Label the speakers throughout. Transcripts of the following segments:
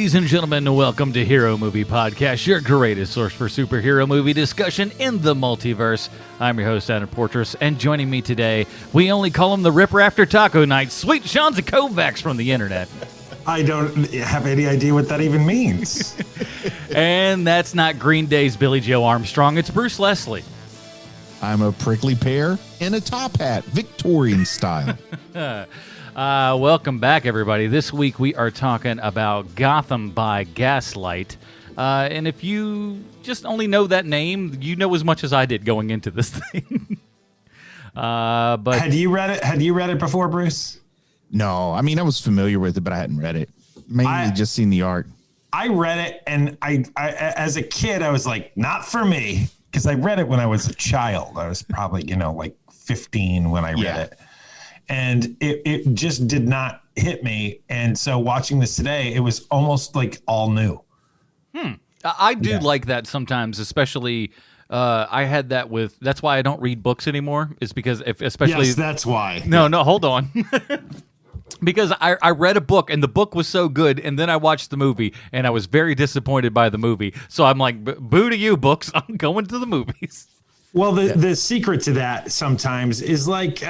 Speaker 1: Ladies and gentlemen, welcome to Hero Movie Podcast, your greatest source for superhero movie discussion in the multiverse. I'm your host, Adam Portress, and joining me today, we only call him the Ripper After Taco Night, Sweet Sean Kovacs from the internet.
Speaker 2: I don't have any idea what that even means.
Speaker 1: And that's not Green Day's Billy Joe Armstrong, it's Bruce Leslie.
Speaker 3: I'm a prickly pear in a top hat, Victorian style.
Speaker 1: Welcome back, everybody. This week we are talking about Gotham by Gaslight. And if you just only know that name, you know as much as I did going into this thing. But
Speaker 2: had you read it? Had you read it before, Bruce?
Speaker 3: No, I mean, I was familiar with it, but I hadn't read it. Mainly just seen the art.
Speaker 2: I read it, and I as a kid, I was like, not for me, because I read it when I was a child. I was probably, like 15 when I read it. And it just did not hit me. And so watching this today, it was almost like all new.
Speaker 1: I do like that sometimes, especially I had that with, that's why I don't read books anymore, is because especially.
Speaker 2: Yes, that's why.
Speaker 1: No, hold on. Because I read a book and the book was so good, and then I watched the movie and I was very disappointed by the movie. So I'm like, boo to you, books. I'm going to the movies.
Speaker 2: Well, the secret to that sometimes is like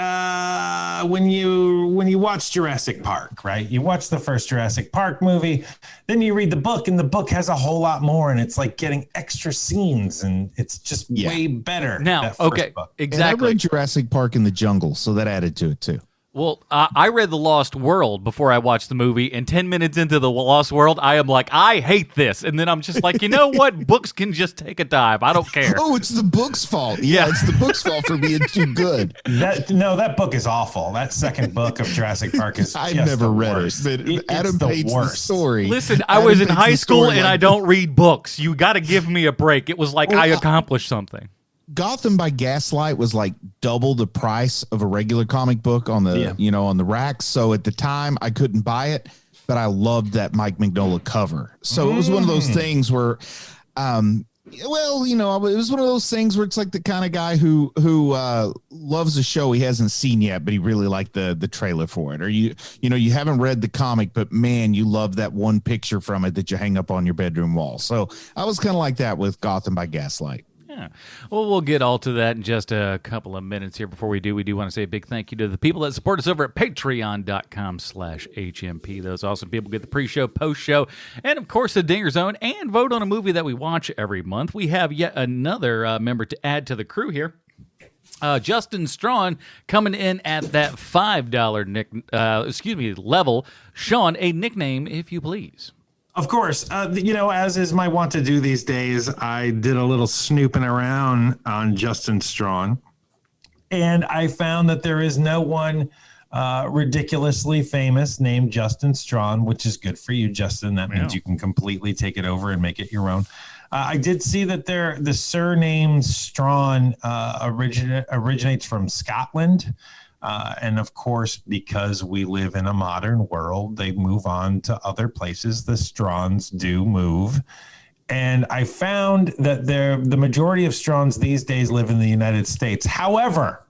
Speaker 2: when you watch Jurassic Park, right? You watch the first Jurassic Park movie, then you read the book, and the book has a whole lot more, and it's like getting extra scenes, and it's just way better.
Speaker 1: Now, okay, exactly.
Speaker 3: And I read Jurassic Park in the jungle, so that added to it too.
Speaker 1: Well, I read The Lost World before I watched the movie, and 10 minutes into The Lost World, I am like, I hate this. And then I'm just like, you know what? Books can just take a dive. I don't care.
Speaker 3: Oh, it's the book's fault. Yeah, it's the book's fault for being too good.
Speaker 2: That book is awful. That second book of Jurassic Park is
Speaker 3: I've never read
Speaker 2: worst.
Speaker 3: it, but Adam paints the story.
Speaker 1: Listen, I was in high school, and I don't read books. You got to give me a break. It was like I accomplished something.
Speaker 3: Gotham by Gaslight was like double the price of a regular comic book on the on the racks. So at the time I couldn't buy it, but I loved that Mike Mignola cover. So it was one of those things where, it was one of those things where it's like the kind of guy who loves a show he hasn't seen yet, but he really liked the trailer for it. Or you haven't read the comic, but man, you love that one picture from it that you hang up on your bedroom wall. So I was kind of like that with Gotham by Gaslight.
Speaker 1: Yeah. Well, we'll get all to that in just a couple of minutes here. Before we do want to say a big thank you to the people that support us over at patreon.com/HMP. Those awesome people get the pre-show, post-show, and, of course, the Dinger Zone, and vote on a movie that we watch every month. We have yet another member to add to the crew here. Justin Strawn coming in at that $5 level. Sean, a nickname, if you please.
Speaker 2: Of course, as is my wont to do these days, I did a little snooping around on Justin Strawn, and I found that there is no one ridiculously famous named Justin Strawn, which is good for you, Justin. That means you can completely take it over and make it your own. I did see that the surname Strawn originates from Scotland. And of course, because we live in a modern world, they move on to other places. The Strawns do move. And I found that the majority of Strawns these days live in the United States. However,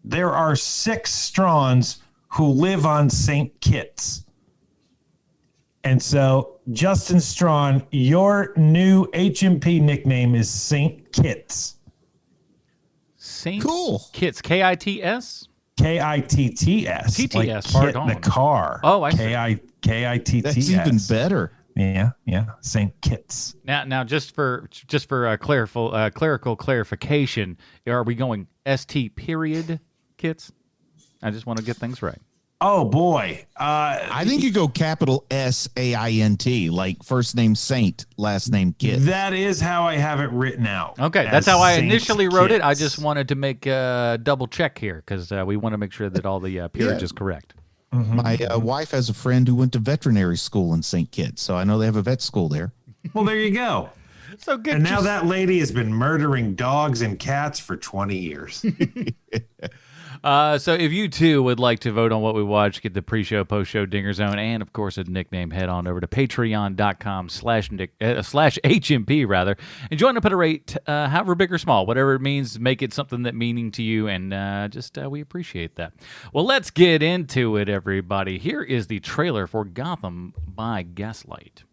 Speaker 2: there are 6 Strawns who live on St. Kitts. And so, Justin Strawn, your new HMP nickname is St. Kitts.
Speaker 1: St.
Speaker 3: Cool.
Speaker 1: Kitts, K-I-T-S?
Speaker 2: K-I-T-T-S.
Speaker 1: TTS,
Speaker 2: like
Speaker 1: pardon.
Speaker 2: the car.
Speaker 1: Oh, I see.
Speaker 2: K-I-T-T-S.
Speaker 3: That's even better.
Speaker 2: Yeah. St. Kitts.
Speaker 1: Now, just for clerical clarification, are we going ST period Kitts? I just want to get things right.
Speaker 2: Oh boy.
Speaker 3: I think you go capital S-A-I-N-T, like first name Saint, last name Kit.
Speaker 2: That is how I have it written out.
Speaker 1: Okay, that's how I initially wrote it. I just wanted to make a double check here because we want to make sure that all the peerage is correct.
Speaker 3: Mm-hmm. My wife has a friend who went to veterinary school in St. Kitts, so I know they have a vet school there.
Speaker 2: Well, there you go.
Speaker 1: So good.
Speaker 2: And now that lady has been murdering dogs and cats for 20 years.
Speaker 1: So if you too would like to vote on what we watch, get the pre-show, post-show Dinger Zone, and of course a nickname, head on over to patreon.com/HMP rather, and join up at a rate, however big or small, whatever it means, make it something that meaning to you, and we appreciate that. Well, let's get into it, everybody. Here is the trailer for Gotham by Gaslight.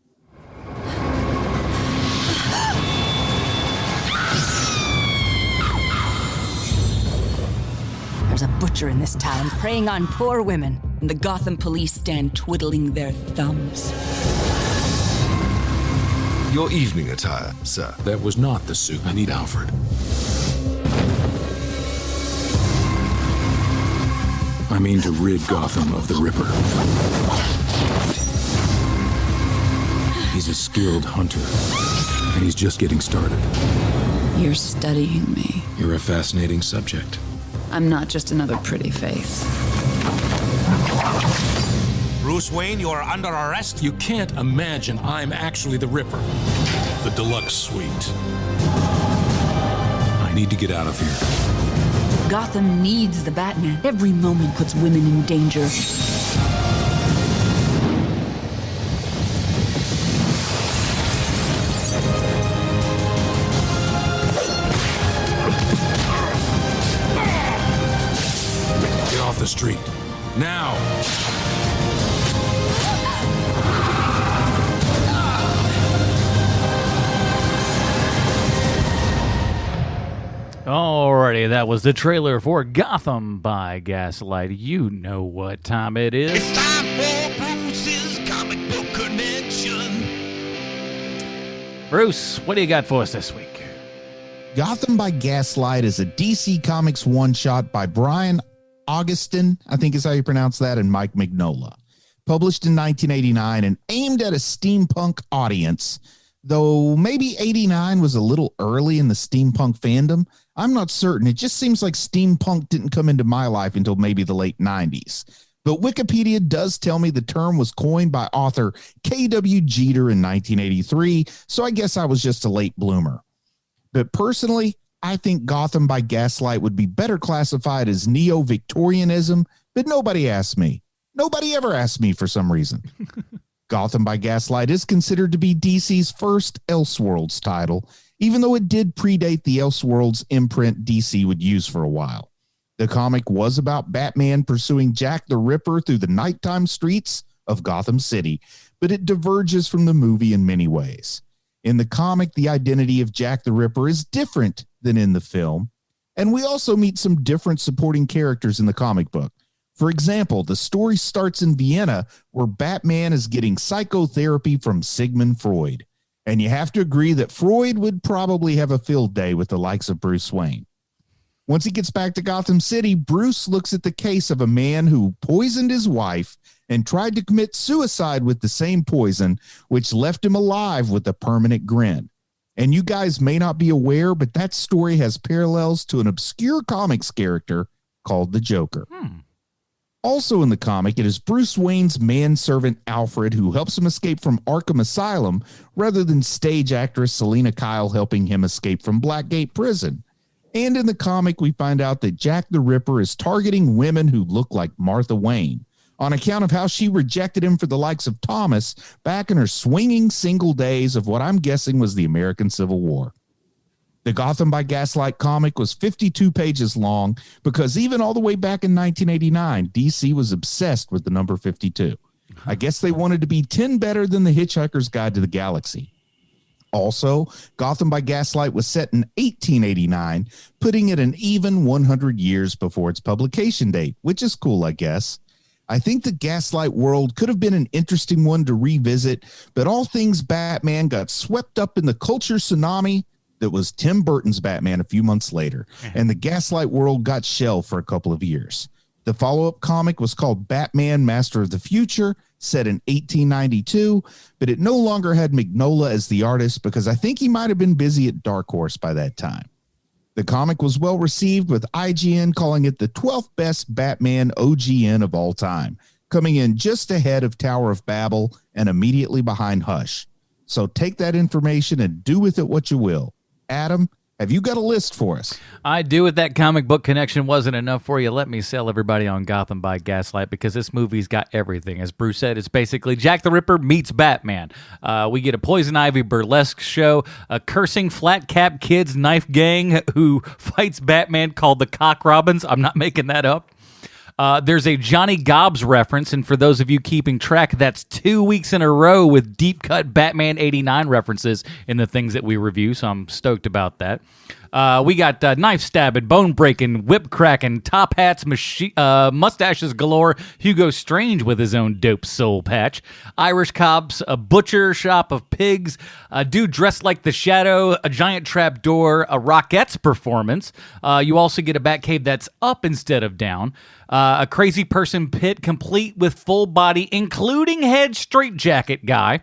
Speaker 4: There's a butcher in this town preying on poor women, and the Gotham police stand twiddling their thumbs.
Speaker 5: Your evening attire, sir.
Speaker 6: That was not the suit. I need Alfred. I mean to rid Gotham of the Ripper. He's a skilled hunter, and he's just getting started.
Speaker 4: You're studying me.
Speaker 6: You're a fascinating subject.
Speaker 4: I'm not just another pretty face.
Speaker 7: Bruce Wayne, you are under arrest.
Speaker 6: You can't imagine I'm actually the Ripper. The deluxe suite. I need to get out of here.
Speaker 4: Gotham needs the Batman. Every moment puts women in danger.
Speaker 6: Get off the street. Now!
Speaker 1: Alrighty, that was the trailer for Gotham by Gaslight. You know what time it is.
Speaker 8: It's time for Bruce's Comic Book Connection.
Speaker 1: Bruce, what do you got for us this week?
Speaker 3: Gotham by Gaslight is a DC Comics one-shot by Brian Augustin, I think is how you pronounce that, and Mike Mignola. Published in 1989 and aimed at a steampunk audience, though maybe 89 was a little early in the steampunk fandom. I'm not certain. It just seems like steampunk didn't come into my life until maybe the late 90s. But Wikipedia does tell me the term was coined by author K.W. Jeter in 1983, so I guess I was just a late bloomer. But personally, I think Gotham by Gaslight would be better classified as neo-Victorianism, but nobody asked me. Nobody ever asked me for some reason. Gotham by Gaslight is considered to be DC's first Elseworlds title, even though it did predate the Elseworlds imprint DC would use for a while. The comic was about Batman pursuing Jack the Ripper through the nighttime streets of Gotham City, but it diverges from the movie in many ways. In the comic, the identity of Jack the Ripper is different than in the film, and we also meet some different supporting characters in the comic book. For example, the story starts in Vienna, where Batman is getting psychotherapy from Sigmund Freud. And you have to agree that Freud would probably have a field day with the likes of Bruce Wayne. Once he gets back to Gotham City, Bruce looks at the case of a man who poisoned his wife and tried to commit suicide with the same poison, which left him alive with a permanent grin. And you guys may not be aware, but that story has parallels to an obscure comics character called the Joker. Also in the comic, it is Bruce Wayne's manservant Alfred who helps him escape from Arkham Asylum rather than stage actress Selena Kyle helping him escape from Blackgate Prison. And in the comic, we find out that Jack the Ripper is targeting women who look like Martha Wayne on account of how she rejected him for the likes of Thomas back in her swinging single days of what I'm guessing was the American Civil War. The Gotham by Gaslight comic was 52 pages long because even all the way back in 1989, DC was obsessed with the number 52. I guess they wanted to be 10 better than The Hitchhiker's Guide to the Galaxy. Also, Gotham by Gaslight was set in 1889, putting it an even 100 years before its publication date, which is cool, I guess. I think the Gaslight world could have been an interesting one to revisit, but all things Batman got swept up in the culture tsunami that was Tim Burton's Batman a few months later, and the Gaslight world got shelved for a couple of years. The follow-up comic was called Batman Master of the Future, set in 1892, but it no longer had Mignola as the artist because I think he might have been busy at Dark Horse by that time. The comic was well received, with IGN calling it the 12th best Batman OGN of all time, coming in just ahead of Tower of Babel and immediately behind Hush. So take that information and do with it what you will. Adam, have you got a list for us?
Speaker 1: I do. If that comic book connection wasn't enough for you, let me sell everybody on Gotham by Gaslight, because this movie's got everything. As Bruce said, it's basically Jack the Ripper meets Batman. We get a Poison Ivy burlesque show, a cursing flat-cap kids knife gang who fights Batman called the Cock Robins. I'm not making that up. There's a Johnny Gobbs reference, and for those of you keeping track, that's 2 weeks in a row with deep cut Batman 89 references in the things that we review, so I'm stoked about that. We got knife stabbing, bone breaking, whip cracking, top hats, mustaches galore, Hugo Strange with his own dope soul patch, Irish cops, a butcher shop of pigs, a dude dressed like the Shadow, a giant trap door, a Rockettes performance. You also get a Batcave that's up instead of down. A crazy person pit complete with full body, including head straitjacket guy.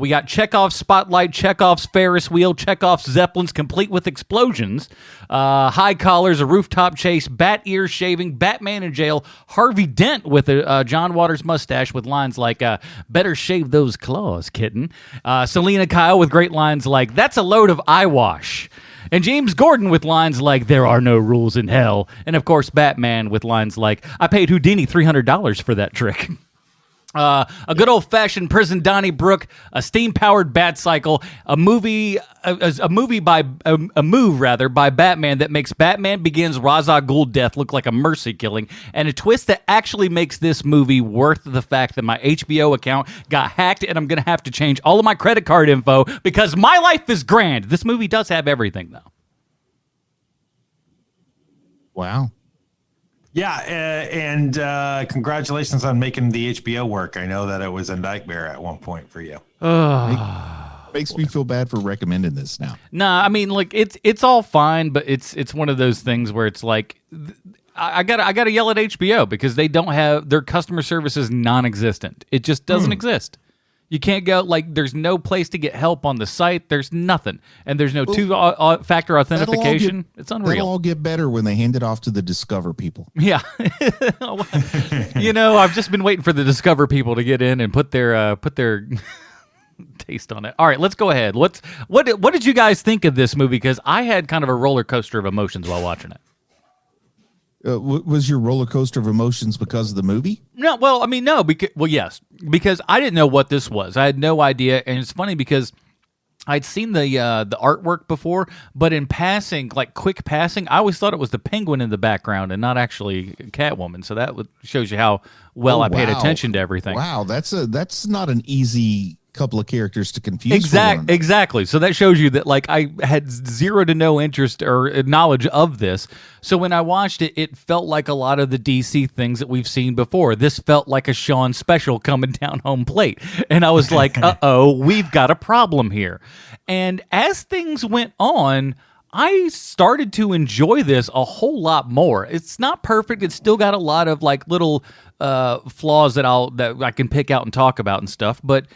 Speaker 1: We got Chekhov's Spotlight, Chekhov's Ferris Wheel, Chekhov's Zeppelins, complete with explosions, high collars, a rooftop chase, bat ear shaving, Batman in jail, Harvey Dent with a John Waters mustache with lines like, better shave those claws, kitten. Selena Kyle with great lines like, that's a load of eyewash. And James Gordon with lines like, there are no rules in hell. And of course, Batman with lines like, I paid Houdini $300 for that trick. A good old-fashioned prison Donnybrook, a steam-powered bat cycle, a move by Batman that makes Batman Begins Ra's al Ghul death look like a mercy killing, and a twist that actually makes this movie worth the fact that my HBO account got hacked and I'm gonna have to change all of my credit card info because my life is grand. This movie does have everything, though.
Speaker 3: Wow.
Speaker 2: Yeah, and congratulations on making the HBO work. I know that it was a nightmare at one point for you.
Speaker 3: Makes me feel bad for recommending this now.
Speaker 1: Nah, I mean, like it's all fine, but it's one of those things where it's like I gotta yell at HBO because they don't have their customer service is non-existent. It just doesn't exist. You can't go, like, there's no place to get help on the site. There's nothing. And there's no two-factor authentication. It's unreal.
Speaker 3: It'll all get better when they hand it off to the Discover people.
Speaker 1: Yeah. I've just been waiting for the Discover people to get in and put their taste on it. All right, let's go ahead. What did you guys think of this movie? Because I had kind of a roller coaster of emotions while watching it.
Speaker 3: Was your roller coaster of emotions because of the movie?
Speaker 1: No, well, I mean, no, yes, because I didn't know what this was. I had no idea, and it's funny because I'd seen the artwork before, but in passing, like quick passing, I always thought it was the Penguin in the background and not actually Catwoman. So that shows you how well I paid attention to everything.
Speaker 3: Wow, that's not an easy couple of characters to confuse.
Speaker 1: Exactly. So that shows you that like I had zero to no interest or knowledge of this. So when I watched it, it felt like a lot of the DC things that we've seen before. This felt like a Shawn special coming down home plate. And I was like, uh-oh, we've got a problem here. And as things went on, I started to enjoy this a whole lot more. It's not perfect. It's still got a lot of like little flaws that I can pick out and talk about and stuff, but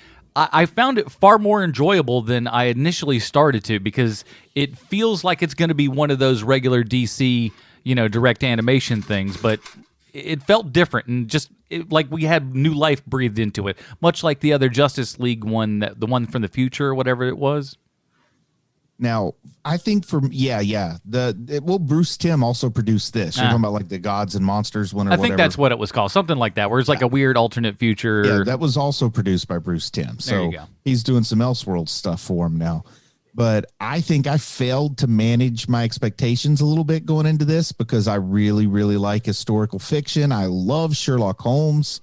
Speaker 1: I found it far more enjoyable than I initially started to because it feels like it's going to be one of those regular DC, direct animation things, but it felt different and just like we had new life breathed into it, much like the other Justice League one, the one from the future or whatever it was.
Speaker 3: Now, I think Bruce Timm also produced this. You're talking about like the Gods and Monsters one or whatever.
Speaker 1: I think that's what it was called. Something like that, where it's like a weird alternate future.
Speaker 3: Yeah, that was also produced by Bruce Timm. So
Speaker 1: there you go.
Speaker 3: He's doing some Elseworld stuff for him now. But I think I failed to manage my expectations a little bit going into this because I really, really like historical fiction. I love Sherlock Holmes.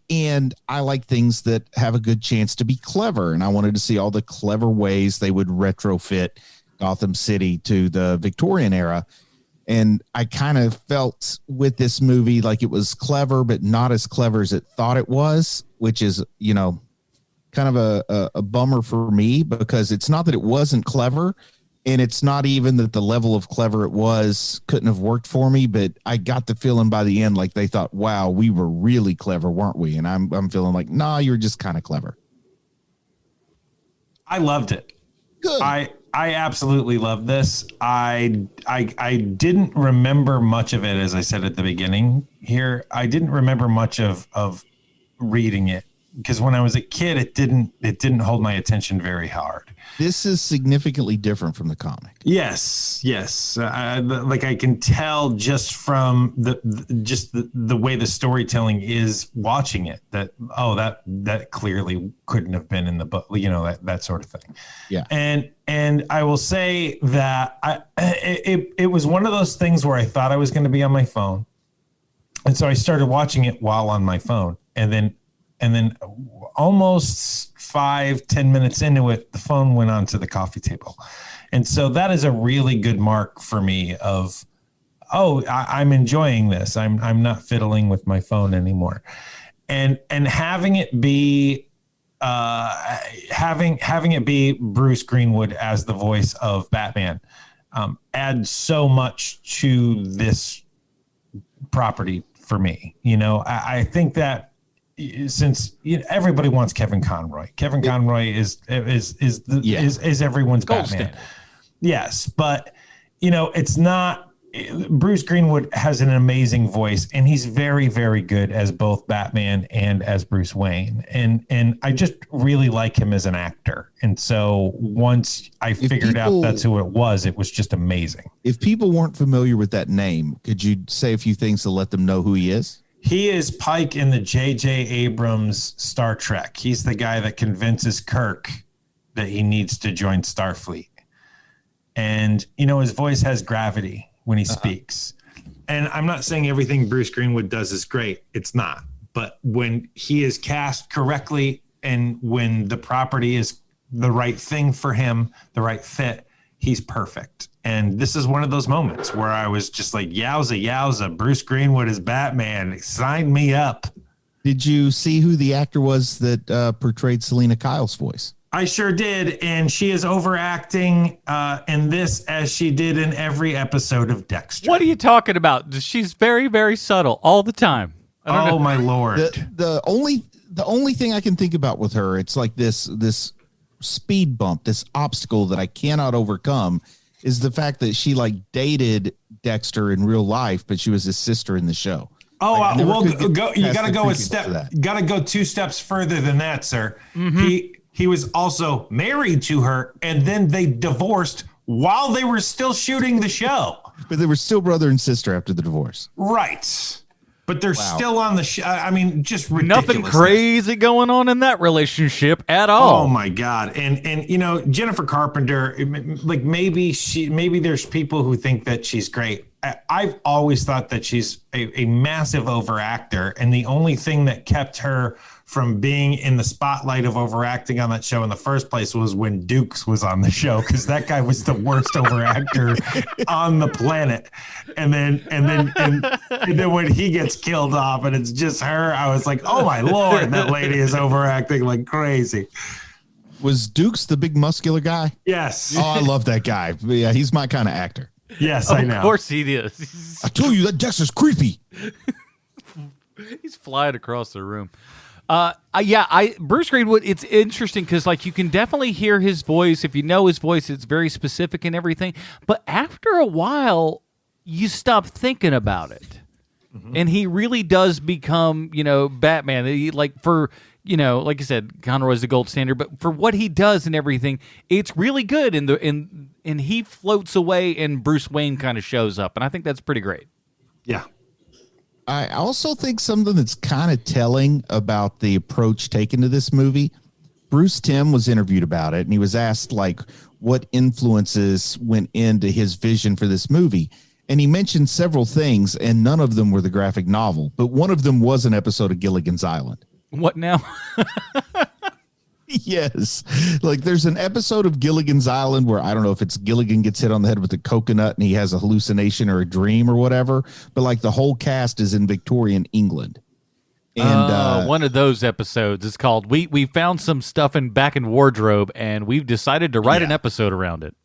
Speaker 3: And I like things that have a good chance to be clever. And I wanted to see all the clever ways they would retrofit Gotham City to the Victorian era. And I kind of felt with this movie like it was clever, but not as clever as it thought it was, which is, kind of a bummer for me because it's not that it wasn't clever. And it's not even that the level of clever it was couldn't have worked for me, but I got the feeling by the end like they thought, wow, we were really clever, weren't we? And I'm feeling like, nah, you're just kind of clever.
Speaker 2: I loved it.
Speaker 3: Good.
Speaker 2: I absolutely loved this. I didn't remember much of it, as I said at the beginning here. I didn't remember much of reading it because when I was a kid, it didn't hold my attention very hard.
Speaker 3: This is significantly different from the comic.
Speaker 2: Yes. Like I can tell just from the way the storytelling is watching it that clearly couldn't have been in the book, that sort of thing.
Speaker 3: Yeah.
Speaker 2: And I will say that it was one of those things where I thought I was going to be on my phone. And so I started watching it while on my phone, and then almost 5-10 minutes into it, the phone went onto the coffee table. And so that is a really good mark for me of, I'm enjoying this. I'm not fiddling with my phone anymore. And having it be having it be Bruce Greenwood as the voice of Batman adds so much to this property for me. I think that since everybody wants Kevin Conroy is everyone's
Speaker 1: Gold
Speaker 2: Batman.
Speaker 1: standard.
Speaker 2: Yes, but it's not. Bruce Greenwood has an amazing voice, and he's very, very good as both Batman and as Bruce Wayne. And I just really like him as an actor. And so once I figured out that's who it was just amazing.
Speaker 3: If people weren't familiar with that name, could you say a few things to let them know who he is?
Speaker 2: He is Pike in the J.J. Abrams Star Trek. He's the guy that convinces Kirk that he needs to join Starfleet. And, his voice has gravity when he speaks. And I'm not saying everything Bruce Greenwood does is great. It's not. But when he is cast correctly and when the property is the right thing for him, the right fit, he's perfect. And this is one of those moments where I was just like, yowza, Bruce Greenwood is Batman. Sign me up.
Speaker 3: Did you see who the actor was that portrayed Selena Kyle's voice?
Speaker 2: I sure did. And she is overacting in this as she did in every episode of Dexter.
Speaker 1: What are you talking about? She's very, very subtle all the time.
Speaker 2: Oh, my Lord.
Speaker 3: The only thing I can think about with her, it's like this speed bump, this obstacle that I cannot overcome, is the fact that she dated Dexter in real life, but she was his sister in the show.
Speaker 2: Oh, you got to go got to go 2 steps further than that, sir. Mm-hmm. He was also married to her, and then they divorced while they were still shooting the show.
Speaker 3: But they were still brother and sister after the divorce.
Speaker 2: Right. But they're still on the show. I mean, just ridiculous.
Speaker 1: Nothing crazy going on in that relationship at all.
Speaker 2: Oh my God. And Jennifer Carpenter, maybe there's people who think that she's great. I've always thought that she's a massive overactor. And the only thing that kept her from being in the spotlight of overacting on that show in the first place was when Dukes was on the show, because that guy was the worst overactor on the planet. And then when he gets killed off and it's just her, I was like, oh my Lord, that lady is overacting like crazy.
Speaker 3: Was Dukes the big muscular guy?
Speaker 2: Yes.
Speaker 3: Oh, I love that guy. Yeah, he's my kind of actor.
Speaker 2: Yes, I know.
Speaker 1: Of course he is.
Speaker 3: I told you that Dexter's creepy.
Speaker 1: He's flying across the room. Bruce Greenwood, it's interesting because you can definitely hear his voice. If you know his voice, it's very specific and everything. But after a while, you stop thinking about it. Mm-hmm. And he really does become, Batman. Like you said, Conroy's the gold standard, but for what he does and everything, it's really good. And he floats away and Bruce Wayne kind of shows up. And I think that's pretty great.
Speaker 2: Yeah.
Speaker 3: I also think something that's kind of telling about the approach taken to this movie. Bruce Timm was interviewed about it, and he was asked what influences went into his vision for this movie. And he mentioned several things, and none of them were the graphic novel, but one of them was an episode of Gilligan's Island.
Speaker 1: What now?
Speaker 3: Yes. There's an episode of Gilligan's Island where I don't know if it's Gilligan gets hit on the head with a coconut and he has a hallucination or a dream or whatever, but the whole cast is in Victorian England. And
Speaker 1: one of those episodes is called We Found Some Stuff back in Wardrobe, and we've decided to write an episode around it.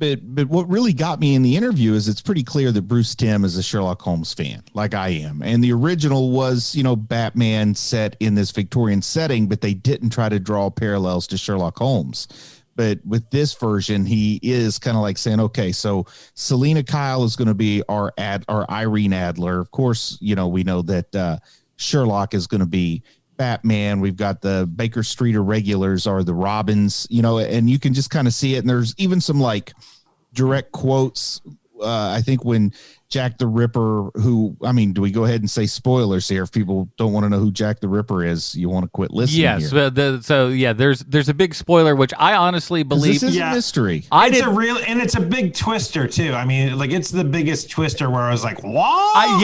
Speaker 3: But what really got me in the interview is it's pretty clear that Bruce Timm is a Sherlock Holmes fan, like I am. And the original was, Batman set in this Victorian setting, but they didn't try to draw parallels to Sherlock Holmes. But with this version, he is kind of saying, okay, so Selena Kyle is going to be our Irene Adler. Of course, we know that Sherlock is going to be Batman. We've got the Baker Street Irregulars are the Robins, and you can just kind of see it. And there's even some direct quotes. I think when Jack the Ripper, who, I mean, do we go ahead and say spoilers here? If people don't want to know who Jack the Ripper is, you want to quit listening.
Speaker 1: Yes.
Speaker 3: Here.
Speaker 1: There's a big spoiler, which I honestly believe
Speaker 3: this is a mystery.
Speaker 2: And it's a big twister too. I mean, like it's the biggest twister where I was like, what?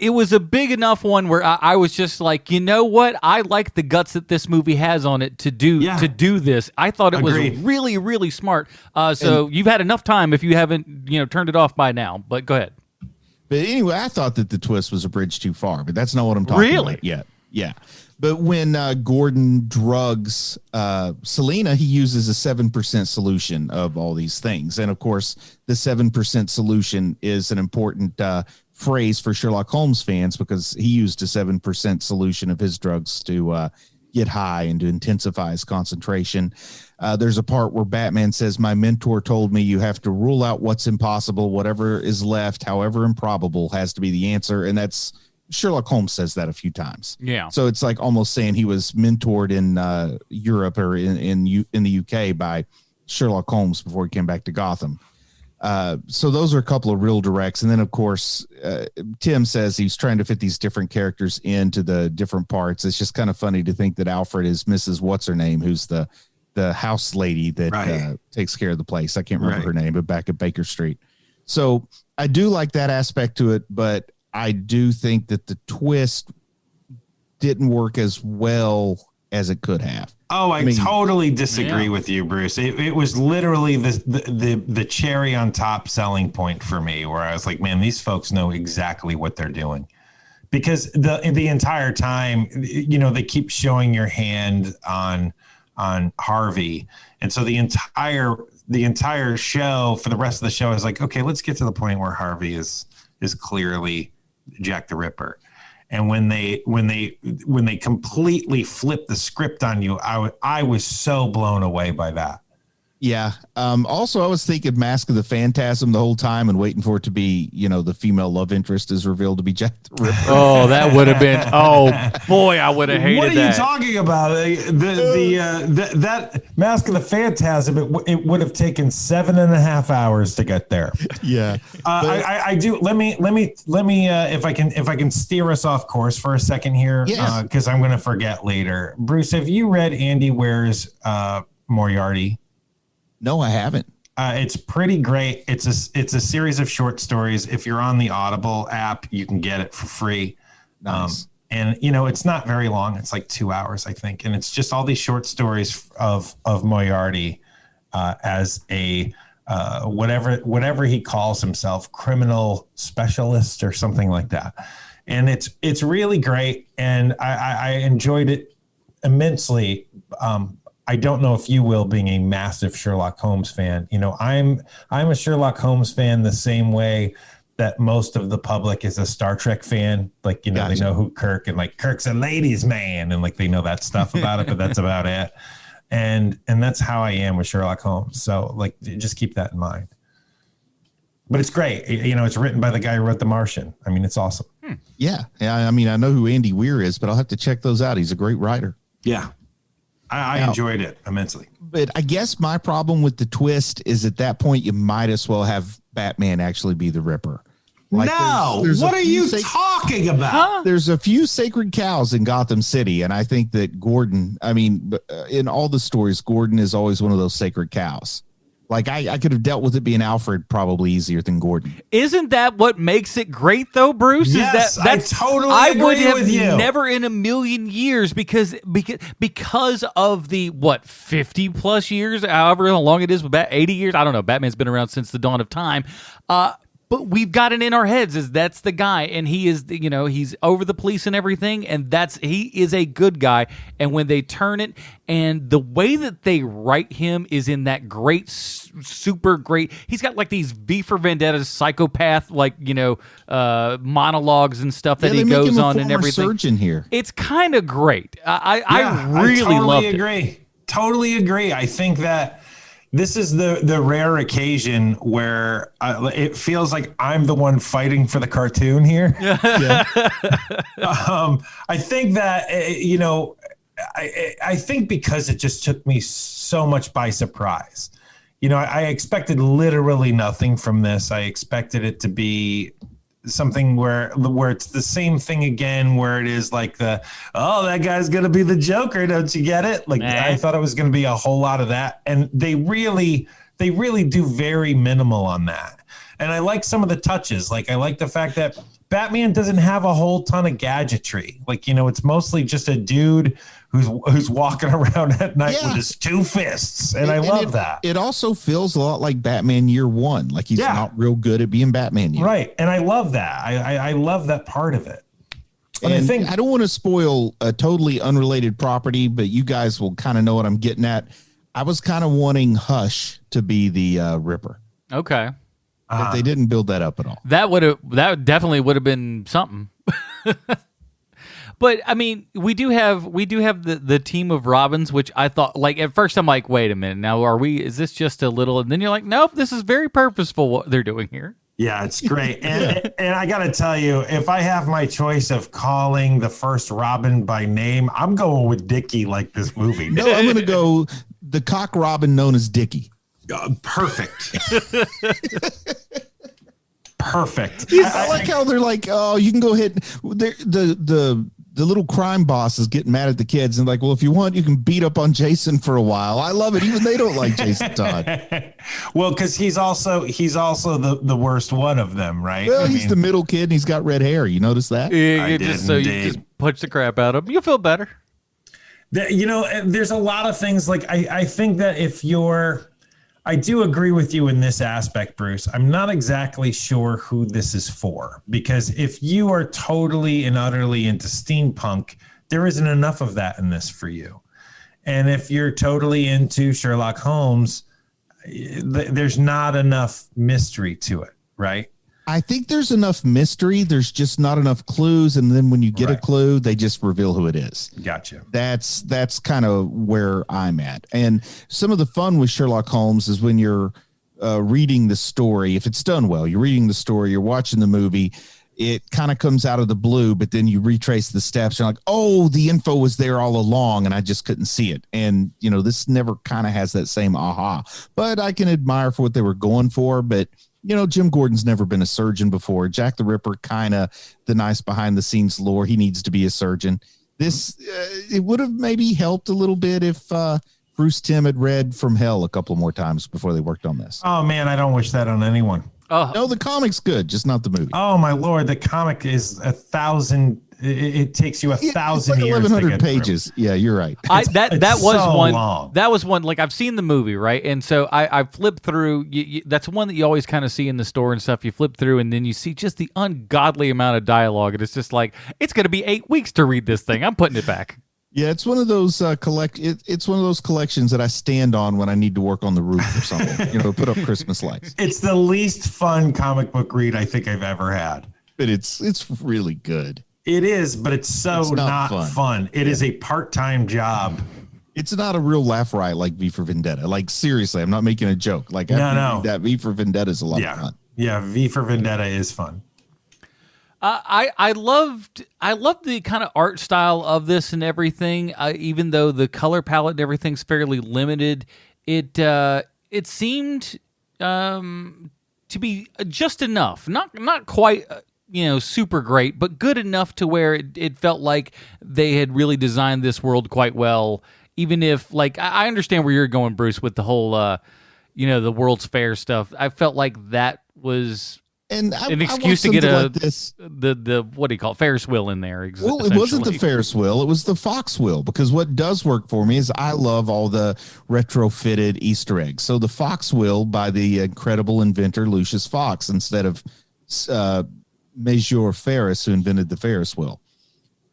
Speaker 1: It was a big enough one where I was just like, you know what? I like the guts that this movie has on it to do this. I thought it was really, really smart. So you've had enough time if you haven't, turned it off by now, but go ahead.
Speaker 3: But anyway, I thought that the twist was a bridge too far, but that's not what I'm talking about yet. Yeah. But when Gordon drugs Selena, he uses a 7% solution of all these things. And of course, the 7% solution is an important phrase for Sherlock Holmes fans because he used a 7% solution of his drugs to get high and to intensify his concentration. There's a part where Batman says, my mentor told me you have to rule out what's impossible. Whatever is left, however improbable, has to be the answer. And that's Sherlock Holmes says that a few times.
Speaker 1: Yeah.
Speaker 3: So it's like almost saying he was mentored in Europe or in the UK by Sherlock Holmes before he came back to Gotham. So those are a couple of real directs. And then, of course, Tim says he's trying to fit these different characters into the different parts. It's just kind of funny to think that Alfred is Mrs. What's-her-name, who's the house lady that takes care of the place. I can't remember her name, but back at Baker Street. So I do like that aspect to it, but I do think that the twist didn't work as well as it could have.
Speaker 2: Oh, I totally disagree with you, Bruce. It was literally the cherry on top selling point for me, where I was like, man, these folks know exactly what they're doing. Because the entire time, they keep showing your hand on Harvey. And so the entire show, for the rest of the show, is like, okay, let's get to the point where Harvey is clearly Jack the Ripper. And when they completely flip the script on you, I was so blown away by that.
Speaker 3: Yeah. Also, I was thinking Mask of the Phantasm the whole time and waiting for it to be, the female love interest is revealed to be Jack the Ripper.
Speaker 1: Oh, that would have been. Oh boy, I would have hated that.
Speaker 2: What are you talking about? That Mask of the Phantasm. It would have taken 7.5 hours to get there.
Speaker 3: Yeah.
Speaker 2: I do. Let me. If I can steer us off course for a second here, because I'm going to forget later. Bruce, have you read Andy Weir's Moriarty?
Speaker 3: No, I haven't.
Speaker 2: It's pretty great. It's a series of short stories. If you're on the Audible app, you can get it for free.
Speaker 3: Nice.
Speaker 2: And it's not very long. It's like 2 hours, I think. And it's just all these short stories of Moriarty as a whatever he calls himself, criminal specialist or something like that. And it's really great. And I enjoyed it immensely. I don't know if you will, being a massive Sherlock Holmes fan. I'm a Sherlock Holmes fan the same way that most of the public is a Star Trek fan. Like, they know who Kirk and like Kirk's a ladies' man and like they know that stuff about it, but that's about it. And that's how I am with Sherlock Holmes. So like, just keep that in mind. But it's great. It's written by the guy who wrote The Martian. I mean, it's awesome.
Speaker 3: Yeah. I mean, I know who Andy Weir is, but I'll have to check those out. He's a great writer.
Speaker 2: Yeah. I enjoyed it immensely.
Speaker 3: But I guess my problem with the twist is at that point, you might as well have Batman actually be the Ripper.
Speaker 2: Like there's what are you talking about? Huh?
Speaker 3: There's a few sacred cows in Gotham City. And I think that Gordon, in all the stories, Gordon is always one of those sacred cows. Like I could have dealt with it being Alfred probably easier than Gordon.
Speaker 1: Isn't that what makes it great though, Bruce?
Speaker 2: Yes,
Speaker 1: I totally
Speaker 2: agree with you.
Speaker 1: Never in a million years because of the 50 plus years, however long it is, about 80 years. I don't know. Batman's been around since the dawn of time. But we've got it in our heads is that's the guy, and he is, he's over the police and everything, and he is a good guy. And when they turn it, and the way that they write him is in that great, super great. He's got like these V for Vendetta psychopath, monologues and stuff that he goes on and everything.
Speaker 3: Surgeon here.
Speaker 1: It's kind of great. I really loved it.
Speaker 2: Totally agree. I think that this is the rare occasion where it feels like I'm the one fighting for the cartoon here. I think that, I think because it just took me so much by surprise. I expected literally nothing from this. I expected it to be something where it's the same thing again, where it is like that guy's gonna be the Joker, don't you get it? Like I thought it was gonna be a whole lot of that, and they really do very minimal on that. And I like some of the touches. Like I like the fact that Batman doesn't have a whole ton of gadgetry. Like, it's mostly just a dude who's walking around at night with his two fists. And I love that.
Speaker 3: It also feels a lot like Batman Year One. Like he's not real good at being Batman yet.
Speaker 2: Right. And I love that. I love that part of it.
Speaker 3: And I don't want to spoil a totally unrelated property, but you guys will kind of know what I'm getting at. I was kind of wanting Hush to be the Ripper.
Speaker 1: Okay.
Speaker 3: But they didn't build that up at all.
Speaker 1: That definitely would have been something. But I mean, we do have the team of Robins, which I thought, like, at first I'm like, wait a minute, now is this just a little? And then you're like, nope, this is very purposeful what they're doing here.
Speaker 2: Yeah, it's great. And I got to tell you, if I have my choice of calling the first Robin by name, I'm going with Dickie, like this movie.
Speaker 3: No, I'm going to go the cock Robin known as Dickie.
Speaker 2: Perfect. Perfect.
Speaker 3: I like how they're like, oh, you can go ahead. The little crime boss is getting mad at the kids and like, well, if you want, you can beat up on Jason for a while. I love it. Even they don't like Jason Todd.
Speaker 2: Well, because he's also the worst one of them, right?
Speaker 3: Well, he's the middle kid and he's got red hair. You notice that?
Speaker 1: Yeah, you just punch the crap out of him. You'll feel better.
Speaker 2: There's a lot of things like I think that I do agree with you in this aspect, Bruce. I'm not exactly sure who this is for, because if you are totally and utterly into steampunk, there isn't enough of that in this for you. And if you're totally into Sherlock Holmes, there's not enough mystery to it, right?
Speaker 3: I think there's enough mystery. There's just not enough clues. And then when you get a clue, they just reveal who it is.
Speaker 2: Gotcha.
Speaker 3: That's kind of where I'm at. And some of the fun with Sherlock Holmes is when you're reading the story, if it's done well, you're reading the story, you're watching the movie, it kind of comes out of the blue, but then you retrace the steps. You're like, oh, the info was there all along and I just couldn't see it. And, this never kind of has that same aha. But I can admire for what they were going for. But Jim Gordon's never been a surgeon before. Jack the Ripper, kind of the nice behind the scenes lore. He needs to be a surgeon. This, it would have maybe helped a little bit if Bruce Timm had read From Hell a couple more times before they worked on this.
Speaker 2: Oh man, I don't wish that on anyone.
Speaker 1: Oh
Speaker 3: no, the comic's good, just not the movie.
Speaker 2: Oh my Lord, the comic is 1,000. It takes you 1,000
Speaker 3: years. 1,100 pages. Through. Yeah, you're right.
Speaker 1: That was
Speaker 2: so
Speaker 1: one.
Speaker 2: Long.
Speaker 1: That was one. Like I've seen the movie, right? And so I flipped through. That's one that you always kind of see in the store and stuff. You flip through, and then you see just the ungodly amount of dialogue, and it's just like it's going to be 8 weeks to read this thing. I'm putting it back.
Speaker 3: Yeah, it's one of those It's one of those collections that I stand on when I need to work on the roof or something. Put up Christmas lights.
Speaker 2: It's the least fun comic book read I think I've ever had.
Speaker 3: But it's really good.
Speaker 2: It is, but it's not fun. It is a part-time job.
Speaker 3: It's not a real laugh riot like V for Vendetta. Like seriously, I'm not making a joke. Like
Speaker 2: no.
Speaker 3: That V for Vendetta is a lot of fun.
Speaker 2: Yeah, V for Vendetta is fun.
Speaker 1: I loved the kind of art style of this and everything. Even though the color palette and everything's fairly limited, it seemed to be just enough, not quite. Super great, but good enough to where it felt like they had really designed this world quite well. Even if, like, I understand where you're going, Bruce, with the whole, the World's Fair stuff. I felt like that was an excuse to get the what do you call it, Ferris wheel in there.
Speaker 3: Well, it wasn't the Ferris wheel; it was the Fox wheel. Because what does work for me is I love all the retrofitted Easter eggs. So the Fox wheel by the incredible inventor Lucius Fox instead of Major Ferris, who invented the Ferris wheel.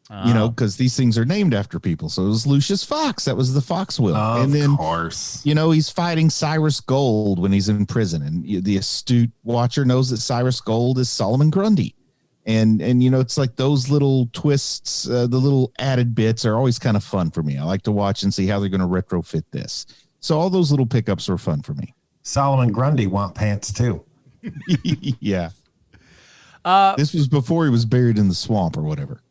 Speaker 3: Because these things are named after people. So it was Lucius Fox. That was the Fox wheel. And then,
Speaker 2: of course,
Speaker 3: he's fighting Cyrus Gold when he's in prison. And the astute watcher knows that Cyrus Gold is Solomon Grundy. And it's like those little twists, the little added bits are always kind of fun for me. I like to watch and see how they're going to retrofit this. So all those little pickups were fun for me.
Speaker 2: Solomon Grundy want pants too.
Speaker 3: Yeah. This was before he was buried in the swamp or whatever.